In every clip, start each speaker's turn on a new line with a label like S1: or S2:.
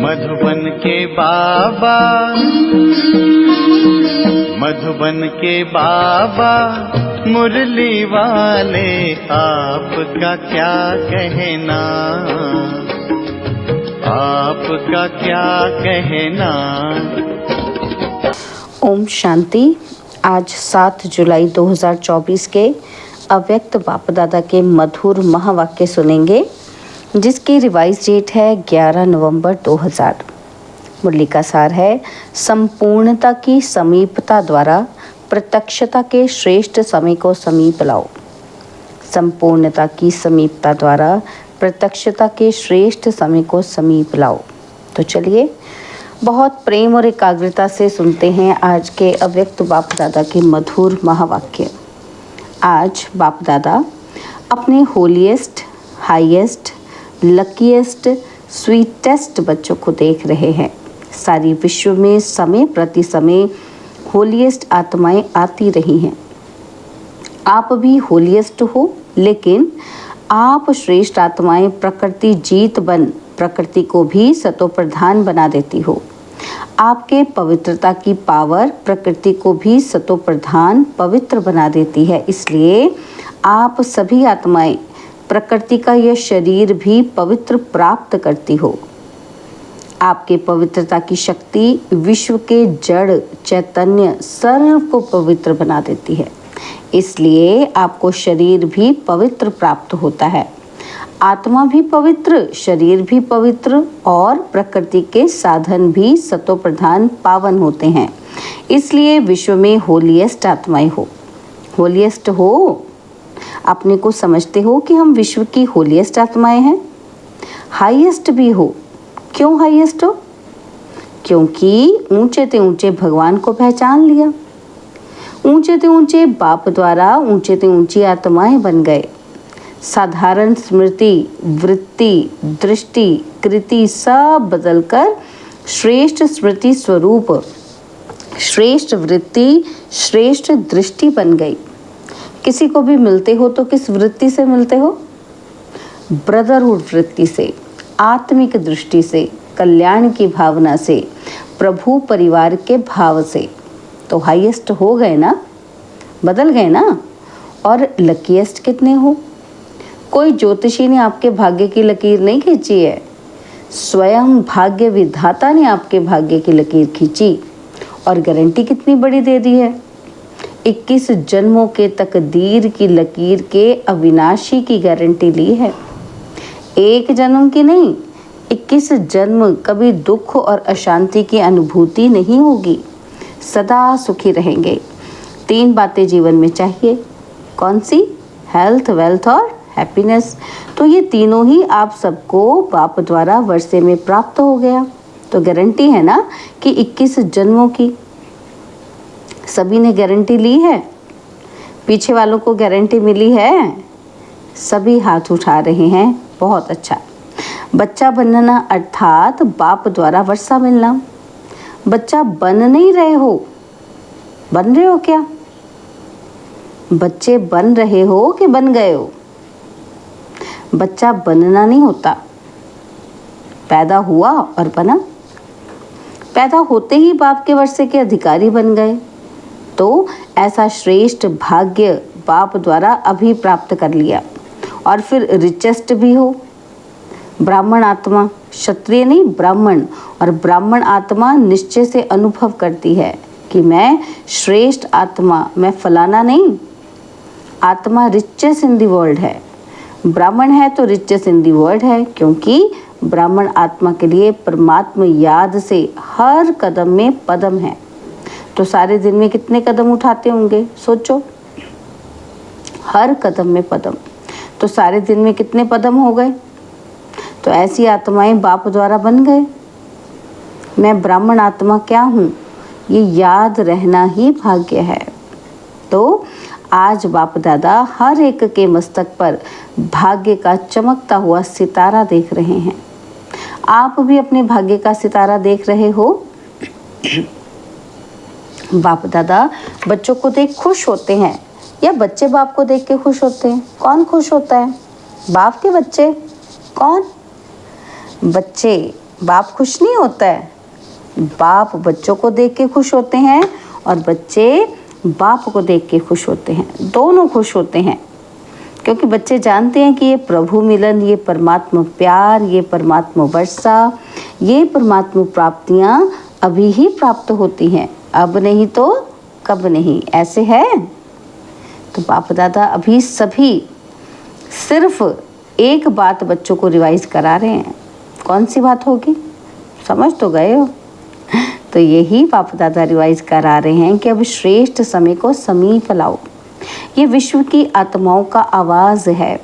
S1: मधुबन के बाबा, मधुबन के बाबा मुरली वाले, आपका क्या कहना, आपका क्या कहना।
S2: ओम शांति। आज 7 जुलाई 2024 के अव्यक्त बाप दादा के मधुर महावाक्य सुनेंगे, जिसकी रिवाइज डेट है 11 नवंबर 2000। मुरली का सार है, संपूर्णता की समीपता द्वारा प्रत्यक्षता के श्रेष्ठ समय को समीप लाओ। संपूर्णता की समीपता द्वारा प्रत्यक्षता के श्रेष्ठ समय को समीप लाओ। तो चलिए बहुत प्रेम और एकाग्रता से सुनते हैं आज के अव्यक्त बाप दादा के मधुर महावाक्य। आज बाप दादा अपने होलीएस्ट, हाईएस्ट, लकीएस्ट, स्वीटेस्ट बच्चों को देख रहे हैं। सारी विश्व में समय प्रति समय होलीएस्ट आत्माएं आती रही हैं। आप भी होलीएस्ट हो, लेकिन आप श्रेष्ठ आत्माएं प्रकृति जीत बन प्रकृति को भी सतोप्रधान बना देती हो। आपके पवित्रता की पावर प्रकृति को भी सतोप्रधान पवित्र बना देती है। इसलिए आप सभी आत्माएं प्रकृति का यह शरीर भी पवित्र प्राप्त करती हो। आपके पवित्रता की शक्ति विश्व के जड़ चैतन्य सर्व को पवित्र बना देती है। इसलिए आपको शरीर भी पवित्र प्राप्त होता है। आत्मा भी पवित्र, शरीर भी पवित्र और प्रकृति के साधन भी सतोप्रधान पावन होते हैं। इसलिए विश्व में होलीएस्ट आत्माएं हो। होलीएस्ट हो, अपने को समझते हो कि हम विश्व की होलीएस्ट आत्माएं हैं। हाईएस्ट भी हो। क्यों हाईएस्ट हो? क्योंकि ऊंचे ते ऊंचे भगवान को पहचान लिया। ऊंचे ते ऊंचे बाप द्वारा ऊंचे ते ऊंची आत्माएं बन गए। साधारण स्मृति, वृत्ति, दृष्टि, कृति सब बदलकर श्रेष्ठ स्मृति स्वरूप, श्रेष्ठ वृत्ति, श्रेष्ठ दृष्टि बन गई। किसी को भी मिलते हो तो किस वृत्ति से मिलते हो? ब्रदरहुड वृत्ति से, आत्मिक दृष्टि से, कल्याण की भावना से, प्रभु परिवार के भाव से। तो हाईएस्ट हो गए ना, बदल गए ना। और लकीएस्ट कितने हो? कोई ज्योतिषी ने आपके भाग्य की लकीर नहीं खींची है, स्वयं भाग्य विधाता ने आपके भाग्य की लकीर खींची। और गारंटी कितनी बड़ी दे दी है, 21 जन्मों के तकदीर की लकीर के अविनाशी की गारंटी ली है। एक जन्म की नहीं, 21 जन्म कभी दुख और अशांति की अनुभूति नहीं होगी। सदा सुखी रहेंगे। 3 बातें जीवन में चाहिए। कौन सी? हेल्थ, वेल्थ और हैप्पीनेस। तो ये तीनों ही आप सबको बाप द्वारा वर्षे में प्राप्त हो गया। तो गारंटी है ना कि 21 जन्मों की। सभी ने गारंटी ली है। पीछे वालों को गारंटी मिली है? सभी हाथ उठा रहे हैं। बहुत अच्छा। बच्चा बनना अर्थात बाप द्वारा वर्षा मिलना। बच्चा बन नहीं रहे हो। बन रहे हो क्या? बच्चे बन रहे हो कि बन गए हो? बच्चा बनना नहीं होता, पैदा हुआ और बना। पैदा होते ही बाप के वर्षे के अधिकारी बन गए। तो ऐसा श्रेष्ठ भाग्य बाप द्वारा अभी प्राप्त कर लिया। और फिर रिचेस्ट भी हो। ब्राह्मण आत्मा, क्षत्रिय नहीं ब्राह्मण, और ब्राह्मण आत्मा निश्चय से अनुभव करती है कि मैं श्रेष्ठ आत्मा, मैं फलाना नहीं। आत्मा रिचेस्ट इन दी वर्ल्ड है। ब्राह्मण है तो रिचेस्ट इन दी वर्ल्ड है, क्योंकि ब्राह्मण आत्मा के लिए परमात्मा याद से हर कदम में पदम है। तो सारे दिन में कितने कदम उठाते होंगे? सोचो, हर कदम में पदम। तो सारे दिन में कितने पदम हो गए? तो ऐसी आत्माएं बाप द्वारा बन गए। मैं ब्राह्मण आत्मा क्या हूँ, ये याद रहना ही भाग्य है। तो आज बाप दादा हर एक के मस्तक पर भाग्य का चमकता हुआ सितारा देख रहे हैं। आप भी अपने भाग्य का सितारा देख रहे हो। बाप दादा बच्चों को देख खुश होते हैं या बच्चे बाप को देख के खुश होते हैं? कौन खुश होता है? बाप के बच्चे? कौन? बच्चे बाप खुश नहीं होता है? बाप बच्चों को देख के खुश होते हैं और बच्चे बाप को देख के खुश होते हैं, दोनों खुश होते हैं, क्योंकि बच्चे जानते हैं कि ये प्रभु मिलन, ये परमात्मा प्यार, ये परमात्मा वर्षा, ये परमात्मा प्राप्तियाँ अभी ही प्राप्त होती हैं, अब नहीं तो कब नहीं, ऐसे है। तो बाप दादा अभी सभी सिर्फ एक बात बच्चों को रिवाइज करा रहे हैं। कौन सी बात होगी? समझ तो गए हो? तो यही बाप दादा रिवाइज करा रहे हैं कि अब श्रेष्ठ समय को समीप लाओ। ये विश्व की आत्माओं का आवाज़ है,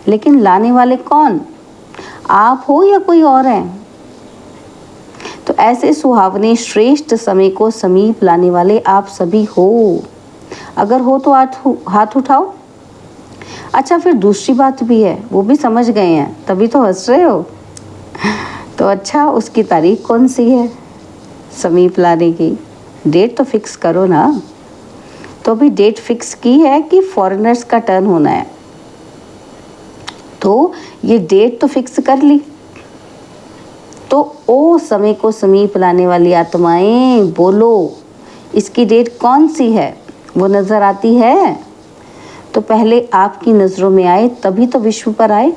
S2: लेकिन लाने वाले कौन? आप हो या कोई और है? तो ऐसे सुहावने श्रेष्ठ समय को समीप लाने वाले आप सभी हो। अगर हो तो हाथ उठाओ। अच्छा, फिर दूसरी बात भी है, वो भी समझ गए हैं तभी तो हंस रहे हो। तो अच्छा, उसकी तारीख कौन सी है समीप लाने की? डेट तो फिक्स करो ना। तो अभी डेट फिक्स की है कि फॉरेनर्स का टर्न होना है, तो ये डेट तो फिक्स कर ली। तो ओ समय को समीप लाने वाली आत्माएं बोलो, इसकी डेट कौन सी है? वो नज़र आती है? तो पहले आपकी नज़रों में आए तभी तो विश्व पर आए।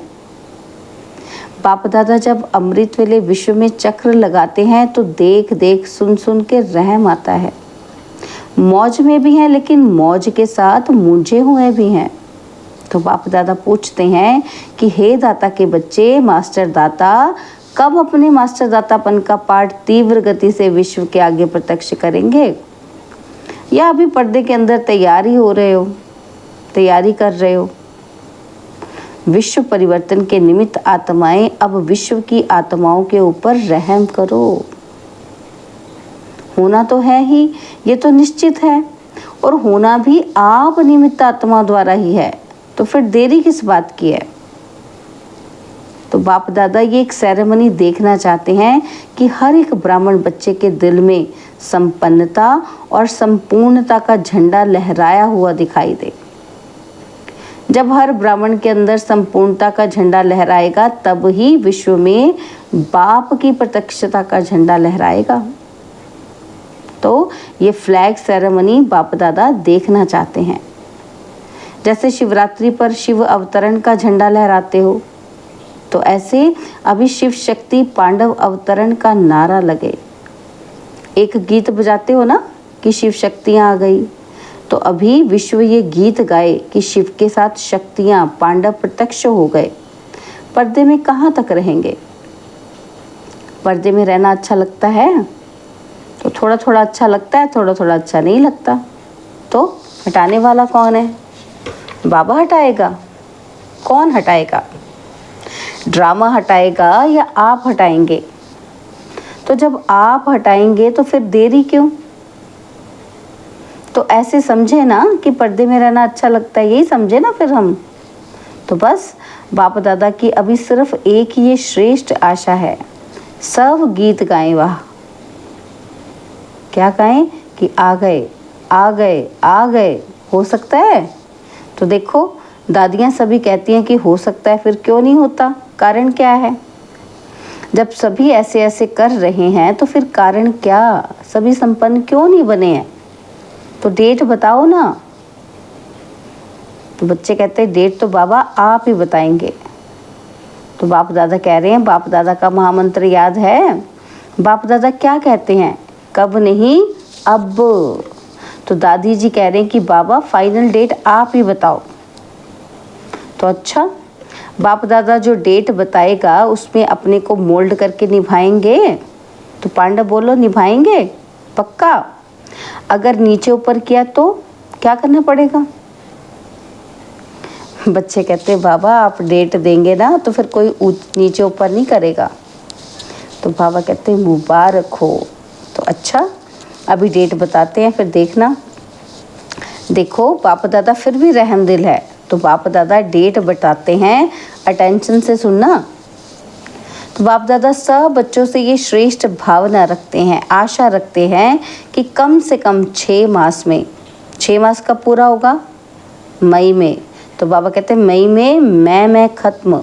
S2: बाप दादा जब अमृत वेले विश्व में चक्र लगाते हैं तो देख देख सुन सुन के रहम आता है। मौज में भी हैं, लेकिन मौज के साथ मूंझे हुए भी हैं। तो बाप दादा पूछते हैं कि हे दाता के बच्चे, मास्टर दाता कब अपने मास्टर दातापन का पाठ तीव्र गति से विश्व के आगे प्रत्यक्ष करेंगे? या अभी पर्दे के अंदर तैयारी हो रहे हो, तैयारी कर रहे हो? विश्व परिवर्तन के निमित्त आत्माएं, अब विश्व की आत्माओं के ऊपर रहम करो। होना तो है ही, ये तो निश्चित है, और होना भी आप निमित्त आत्मा द्वारा ही है, तो फिर देरी किस बात की है? तो बाप दादा ये एक सेरेमनी देखना चाहते हैं कि हर एक ब्राह्मण बच्चे के दिल में संपन्नता और संपूर्णता का झंडा लहराया हुआ दिखाई दे। जब हर ब्राह्मण के अंदर संपूर्णता का झंडा लहराएगा, तब ही विश्व में बाप की प्रत्यक्षता का झंडा लहराएगा। तो ये फ्लैग सेरेमनी बाप दादा देखना चाहते हैं। जैसे शिवरात्रि पर शिव अवतरण का झंडा लहराते हो, तो ऐसे अभी शिव शक्ति पांडव अवतरण का नारा लगे। एक गीत बजाते हो ना कि शिव शक्तियाँ आ गई, तो अभी विश्व ये गीत गाए कि शिव के साथ शक्तियाँ पांडव प्रत्यक्ष हो गए। पर्दे में कहाँ तक रहेंगे? पर्दे में रहना अच्छा लगता है तो थोड़ा थोड़ा अच्छा लगता है, थोड़ा थोड़ा अच्छा नहीं लगता। तो हटाने वाला कौन है? बाबा हटाएगा? कौन हटाएगा? ड्रामा हटाएगा या आप हटाएंगे? तो जब आप हटाएंगे तो फिर देरी क्यों? तो ऐसे समझे ना कि पर्दे में रहना अच्छा लगता है, यही समझे ना फिर हम। तो बस बाप दादा की अभी सिर्फ एक ही ये श्रेष्ठ आशा है, सब गीत गाएं। वाह, क्या गाएं कि आ गए आ गए आ गए। हो सकता है? तो देखो, दादियाँ सभी कहती हैं कि हो सकता है, फिर क्यों नहीं होता? कारण क्या है? जब सभी ऐसे ऐसे कर रहे हैं तो फिर कारण क्या? सभी संपन्न क्यों नहीं बने हैं? तो डेट बताओ ना। तो बच्चे कहते हैं डेट तो बाबा आप ही बताएंगे। तो बाप दादा कह रहे हैं, बाप दादा का महामंत्र याद है? बाप दादा क्या कहते हैं? कब नहीं, अब। तो दादी जी कह रहे हैं कि बाबा फाइनल डेट आप ही बताओ। तो अच्छा, बाप दादा जो डेट बताएगा उसमें अपने को मोल्ड करके निभाएंगे? तो पांडव बोलो, निभाएंगे पक्का? अगर नीचे ऊपर किया तो क्या करना पड़ेगा? बच्चे कहते हैं बाबा आप डेट देंगे ना तो फिर कोई नीचे ऊपर नहीं करेगा। तो बाबा कहते हैं मुबारक हो। तो अच्छा, अभी डेट बताते हैं, फिर देखना। देखो, बाप दादा फिर भी रहमदिल है। तो बाप दादा डेट बताते हैं, अटेंशन से सुनना। तो बाप दादा सब बच्चों से ये श्रेष्ठ भावना रखते हैं, आशा रखते हैं कि कम से कम 6 मास में, 6 मास कब पूरा होगा? मई में। तो बाबा कहते हैं मई में मैं खत्म।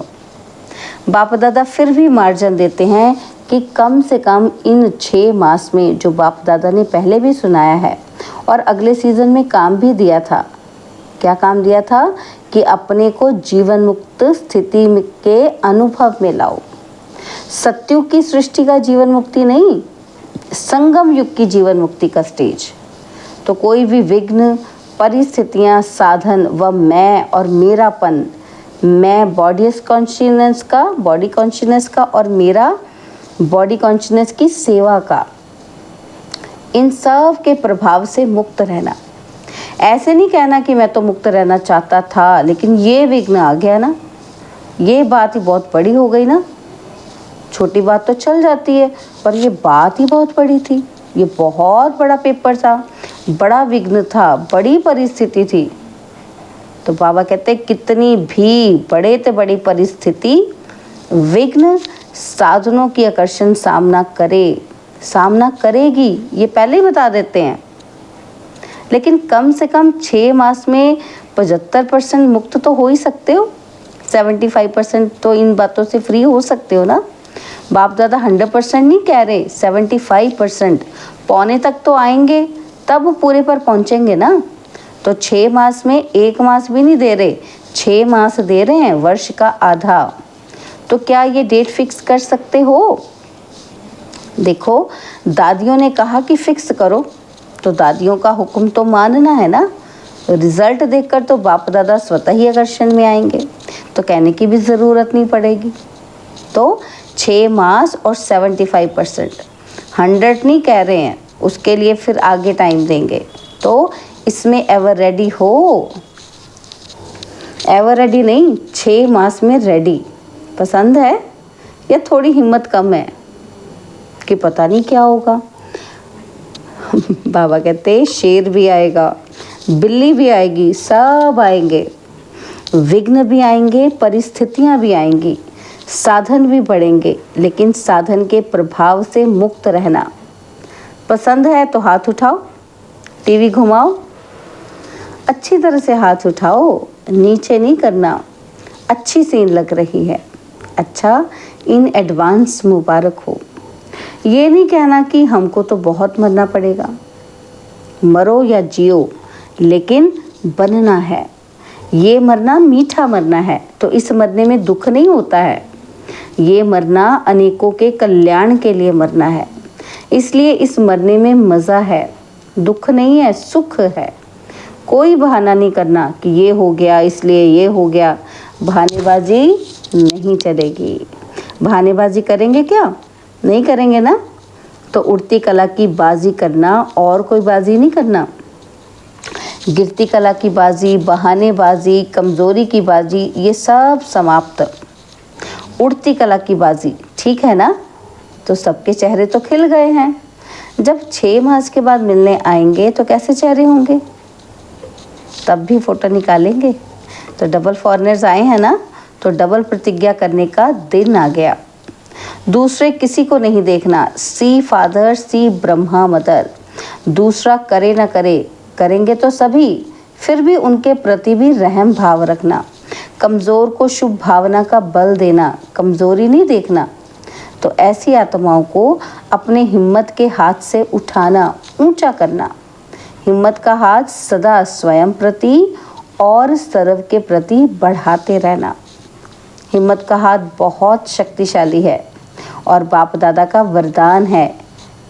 S2: बाप दादा फिर भी मार्जिन देते हैं कि कम से कम इन 6 मास में जो बाप दादा ने पहले भी सुनाया है और अगले सीजन में काम भी दिया था। क्या काम दिया था? कि अपने को जीवन मुक्त स्थिति के अनुभव में लाओ। सत्युग की सृष्टि का जीवन मुक्ति नहीं, संगम युग की जीवन मुक्ति का स्टेज। तो कोई भी विघ्न, परिस्थितियां, साधन व मैं और मेरापन, मैं बॉडी कॉन्शियसनेस का और मेरा बॉडी कॉन्शियसनेस की सेवा का, इन सब के प्रभाव से मुक्त रहना। ऐसे नहीं कहना कि मैं तो मुक्त रहना चाहता था लेकिन ये विघ्न आ गया ना, ये बात ही बहुत बड़ी हो गई ना। छोटी बात तो चल जाती है पर ये बात ही बहुत बड़ी थी। ये बहुत बड़ा पेपर था, बड़ा विघ्न था, बड़ी परिस्थिति थी। तो बाबा कहते कितनी भी बड़े से बड़ी परिस्थिति, विघ्न, साधनों की आकर्षण सामना करेगी, ये पहले ही बता देते हैं। लेकिन कम से कम 6 मास में 75% मुक्त तो हो ही सकते हो, 75% तो इन बातों से फ्री हो सकते हो ना। बाप दादा 100% नहीं कह रहे, 75%, पौने तक तो आएंगे तब पूरे पर पहुंचेंगे ना। तो 6 मास में 1 मास भी नहीं दे रहे, 6 मास दे रहे हैं, वर्ष का आधा। तो क्या ये डेट फिक्स कर सकते हो? देखो, दादियों ने कहा कि फिक्स करो, तो दादियों का हुक्म तो मानना है ना। रिजल्ट देखकर तो बाप दादा स्वतः ही आकर्षण में आएंगे, तो कहने की भी ज़रूरत नहीं पड़ेगी। तो 6 मास और 75%, 100 नहीं कह रहे हैं, उसके लिए फिर आगे टाइम देंगे। तो इसमें एवर रेडी हो, एवर रेडी नहीं, 6 मास में रेडी। पसंद है या थोड़ी हिम्मत कम है कि पता नहीं क्या होगा? बाबा कहते शेर भी आएगा, बिल्ली भी आएगी, सब आएंगे, विघ्न भी आएंगे, परिस्थितियां भी आएंगी, साधन भी बढ़ेंगे, लेकिन साधन के प्रभाव से मुक्त रहना। पसंद है तो हाथ उठाओ, टीवी घुमाओ, अच्छी तरह से हाथ उठाओ, नीचे नहीं करना। अच्छी सीन लग रही है, अच्छा, इन एडवांस मुबारक हो। ये नहीं कहना कि हमको तो बहुत मरना पड़ेगा, मरो या जियो, लेकिन बनना है। ये मरना मीठा मरना है, तो इस मरने में दुख नहीं होता है। ये मरना अनेकों के कल्याण के लिए मरना है, इसलिए इस मरने में मज़ा है, दुख नहीं है, सुख है। कोई बहाना नहीं करना कि ये हो गया इसलिए ये हो गया। बहानेबाजी नहीं चलेगी। बहानेबाजी करेंगे क्या? नहीं करेंगे ना। तो उड़ती कला की बाजी करना और कोई बाजी नहीं करना। गिरती कला की बाजी, बहानेबाजी, कमज़ोरी की बाजी, ये सब समाप्त। उड़ती कला की बाजी, ठीक है ना। तो सबके चेहरे तो खिल गए हैं। जब 6 मास के बाद मिलने आएंगे तो कैसे चेहरे होंगे? तब भी फ़ोटो निकालेंगे। तो डबल फॉरेनर्स आए हैं ना, तो डबल प्रतिज्ञा करने का दिन आ गया। दूसरे किसी को नहीं देखना, सी फादर, सी ब्रह्मा मदर। दूसरा करे ना करे, करेंगे तो सभी, फिर भी उनके प्रति भी रहम भाव रखना। कमज़ोर को शुभ भावना का बल देना, कमज़ोरी नहीं देखना। तो ऐसी आत्माओं को अपने हिम्मत के हाथ से उठाना, ऊंचा करना। हिम्मत का हाथ सदा स्वयं प्रति और सर्व के प्रति बढ़ाते रहना। हिम्मत का हाथ बहुत शक्तिशाली है और बाप दादा का वरदान है।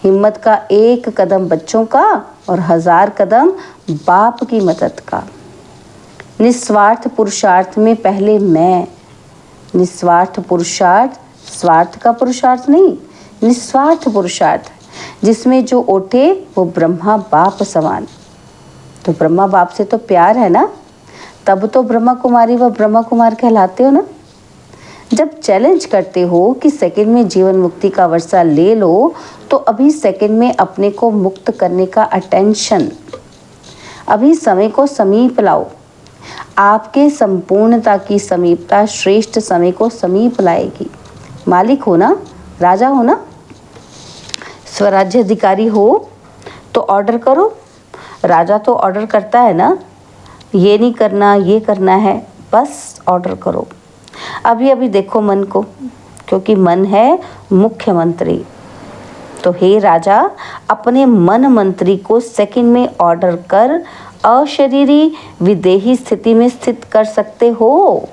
S2: हिम्मत का 1 कदम बच्चों का और 1000 कदम बाप की मदद का। निस्वार्थ पुरुषार्थ में पहले मैं। निस्वार्थ पुरुषार्थ, स्वार्थ का पुरुषार्थ नहीं, निस्वार्थ पुरुषार्थ, जिसमें जो ओटे वो ब्रह्मा बाप समान। तो ब्रह्मा बाप से तो प्यार है ना, तब तो ब्रह्मा कुमारी व ब्रह्मा कुमार कहलाते हो ना। जब चैलेंज करते हो कि सेकंड में जीवन मुक्ति का वर्षा ले लो, तो अभी सेकंड में अपने को मुक्त करने का अटेंशन, अभी समय को समीप लाओ। आपके संपूर्णता की समीपता श्रेष्ठ समय को समीप लाएगी। मालिक हो ना, राजा हो ना, स्वराज्य अधिकारी हो तो ऑर्डर करो। राजा तो ऑर्डर करता है ना, ये नहीं करना, ये करना है, बस ऑर्डर करो। अभी अभी देखो मन को, क्योंकि मन है मुख्यमंत्री। तो हे राजा, अपने मन मंत्री को सेकंड में ऑर्डर कर अशरीरी विदेही स्थिति में स्थित कर सकते हो।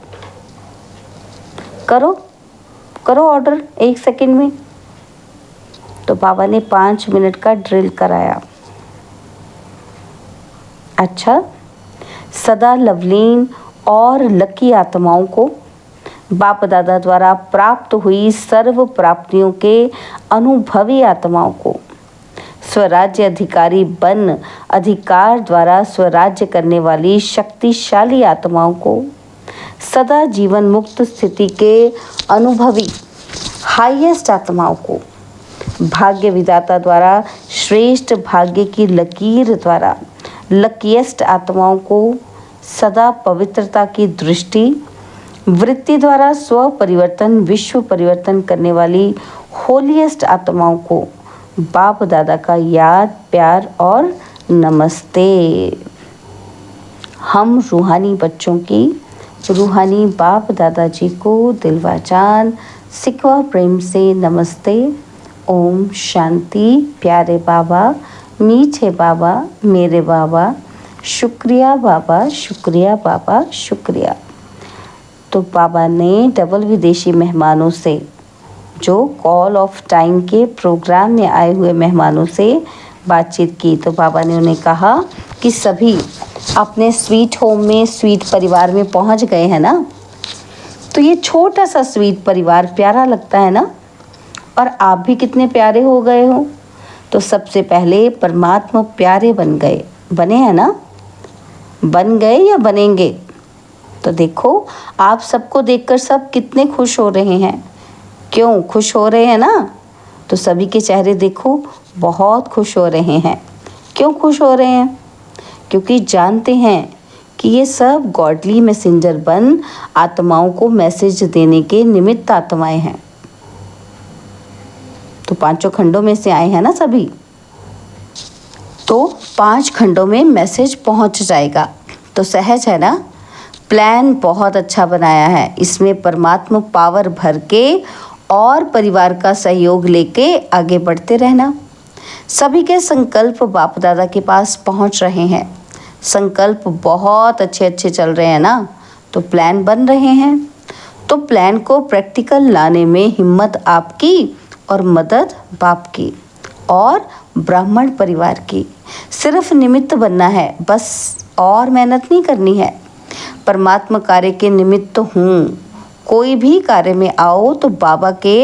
S2: करो करो ऑर्डर 1 सेकंड में। तो बाबा ने 5 मिनट का ड्रिल कराया। अच्छा, सदा लवलीन और लकी आत्माओं को, बाप दादा द्वारा प्राप्त हुई सर्व प्राप्तियों के अनुभवी आत्माओं को, स्वराज्य अधिकारी बन अधिकार द्वारा स्वराज्य करने वाली शक्तिशाली आत्माओं को, सदा जीवन मुक्त स्थिति के अनुभवी हाईएस्ट आत्माओं को, भाग्य विधाता द्वारा श्रेष्ठ भाग्य की लकीर द्वारा लकीएस्ट आत्माओं को, सदा पवित्रता की दृष्टि वृत्ति द्वारा स्व परिवर्तन विश्व परिवर्तन करने वाली होलीएस्ट आत्माओं को बाप दादा का याद प्यार और नमस्ते। हम रूहानी बच्चों की रूहानी बाप दादाजी को दिलवा जान सिकवा प्रेम से नमस्ते। ओम शांति। प्यारे बाबा, मीठे बाबा, मेरे बाबा, शुक्रिया बाबा, शुक्रिया बाबा, शुक्रिया। तो बाबा ने डबल विदेशी मेहमानों से, जो कॉल ऑफ टाइम के प्रोग्राम में आए हुए मेहमानों से बातचीत की। तो बाबा ने उन्हें कहा कि सभी अपने स्वीट होम में, स्वीट परिवार में पहुंच गए हैं ना। तो ये छोटा सा स्वीट परिवार प्यारा लगता है ना, और आप भी कितने प्यारे हो गए हो। तो सबसे पहले परमात्मा प्यारे बने हैं ना, बन गए या बनेंगे। तो देखो, आप सबको देखकर सब कितने खुश हो रहे हैं। क्यों खुश हो रहे हैं ना? तो सभी के चेहरे देखो बहुत खुश हो रहे हैं। क्यों खुश हो रहे हैं? क्योंकि जानते हैं कि ये सब गॉडली मैसेंजर बन आत्माओं को मैसेज देने के निमित्त आत्माएं हैं। तो 5 खंडों में से आए हैं ना सभी। तो 5 खंडों में मैसेज पहुंच जाएगा। तो सहज है ना। प्लान बहुत अच्छा बनाया है। इसमें परमात्मा पावर भर के और परिवार का सहयोग लेके आगे बढ़ते रहना। सभी के संकल्प बाप दादा के पास पहुंच रहे हैं। संकल्प बहुत अच्छे चल रहे हैं ना। तो प्लान बन रहे हैं। तो प्लान को प्रैक्टिकल लाने में हिम्मत आपकी और मदद बाप की और ब्राह्मण परिवार की। सिर्फ निमित्त बनना है बस, और मेहनत नहीं करनी है। परमात्मा कार्य के निमित्त हूँ। कोई भी कार्य में आओ तो बाबा के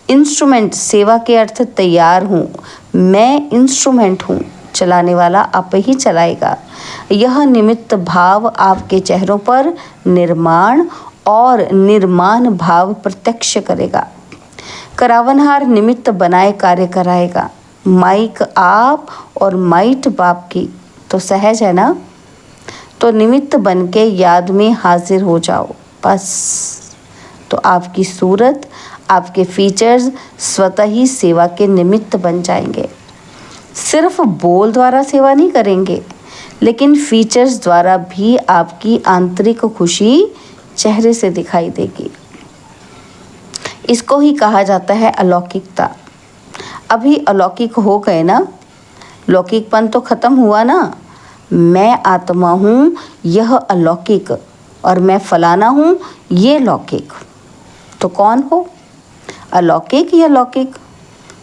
S2: इंस्ट्रूमेंट, सेवा के अर्थ तैयार हूँ। मैं इंस्ट्रूमेंट हूँ, चलाने वाला आप ही चलाएगा। यह निमित्त भाव आपके चेहरों पर निर्माण और निर्माण भाव प्रत्यक्ष करेगा। करावनहार निमित्त बनाए कार्य कराएगा। माइक आप और माइट बाप की। तो सहज है ना। तो निमित्त बन के याद में हाजिर हो जाओ बस। तो आपकी सूरत, आपके फीचर्स स्वतः ही सेवा के निमित्त बन जाएंगे। सिर्फ बोल द्वारा सेवा नहीं करेंगे, लेकिन फीचर्स द्वारा भी आपकी आंतरिक खुशी चेहरे से दिखाई देगी। इसको ही कहा जाता है अलौकिकता। अभी अलौकिक हो गए ना, लौकिकपन तो खत्म हुआ ना। मैं आत्मा हूँ यह अलौकिक, और मैं फलाना हूँ ये लौकिक। तो कौन हो, अलौकिक या लौकिक?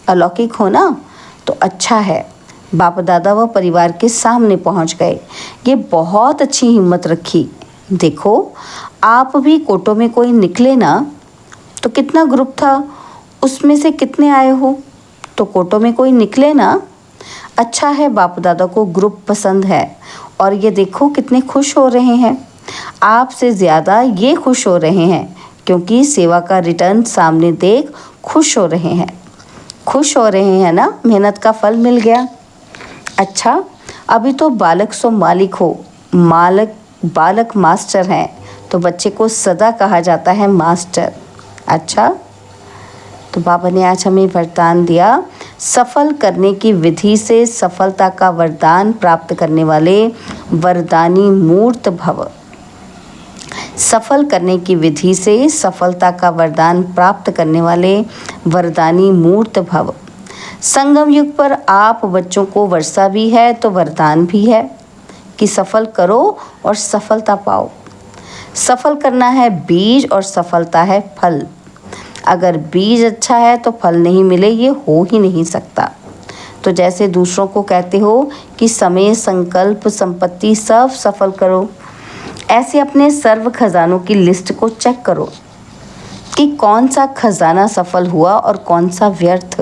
S2: अलौकिक हो ना, तो अच्छा है। बाप दादा व परिवार के सामने पहुँच गए। ये बहुत अच्छी हिम्मत रखी। देखो, आप भी कोटों में कोई निकले ना, तो कितना ग्रुप था, उसमें से कितने आए हो। तो कोटों में कोई निकले ना, अच्छा है। बाप दादा को ग्रुप पसंद है, और ये देखो कितने खुश हो रहे हैं। आपसे ज़्यादा ये खुश हो रहे हैं, क्योंकि सेवा का रिटर्न सामने देख खुश हो रहे हैं। खुश हो रहे हैं ना, मेहनत का फल मिल गया। अच्छा, अभी तो बालक सो मालिक हो। बालक मास्टर हैं, तो बच्चे को सदा कहा जाता है मास्टर। अच्छा, तो बाबा ने आज हमें वरदान दिया, सफल करने की विधि से सफलता का वरदान प्राप्त करने वाले वरदानी मूर्त भव। सफल करने की विधि से सफलता का वरदान प्राप्त करने वाले वरदानी मूर्त भव। संगम युग पर आप बच्चों को वर्षा भी है तो वरदान भी है कि सफल करो और सफलता पाओ। सफल करना है बीज और सफलता है फल। अगर बीज अच्छा है तो फल नहीं मिले, ये हो ही नहीं सकता। तो जैसे दूसरों को कहते हो कि समय, संकल्प, संपत्ति सब सफल करो, ऐसे अपने सर्व खजानों की लिस्ट को चेक करो कि कौन सा खजाना सफल हुआ और कौन सा व्यर्थ।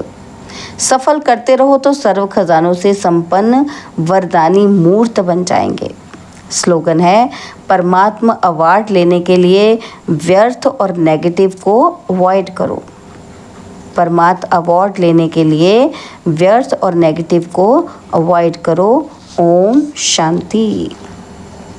S2: सफल करते रहो तो सर्व खजानों से संपन्न वरदानी मूर्त बन जाएंगे। स्लोगन है, परमात्मा अवार्ड लेने के लिए व्यर्थ और नेगेटिव को अवॉइड करो। परमात्मा अवार्ड लेने के लिए व्यर्थ और नेगेटिव को अवॉइड करो। ओम शांति।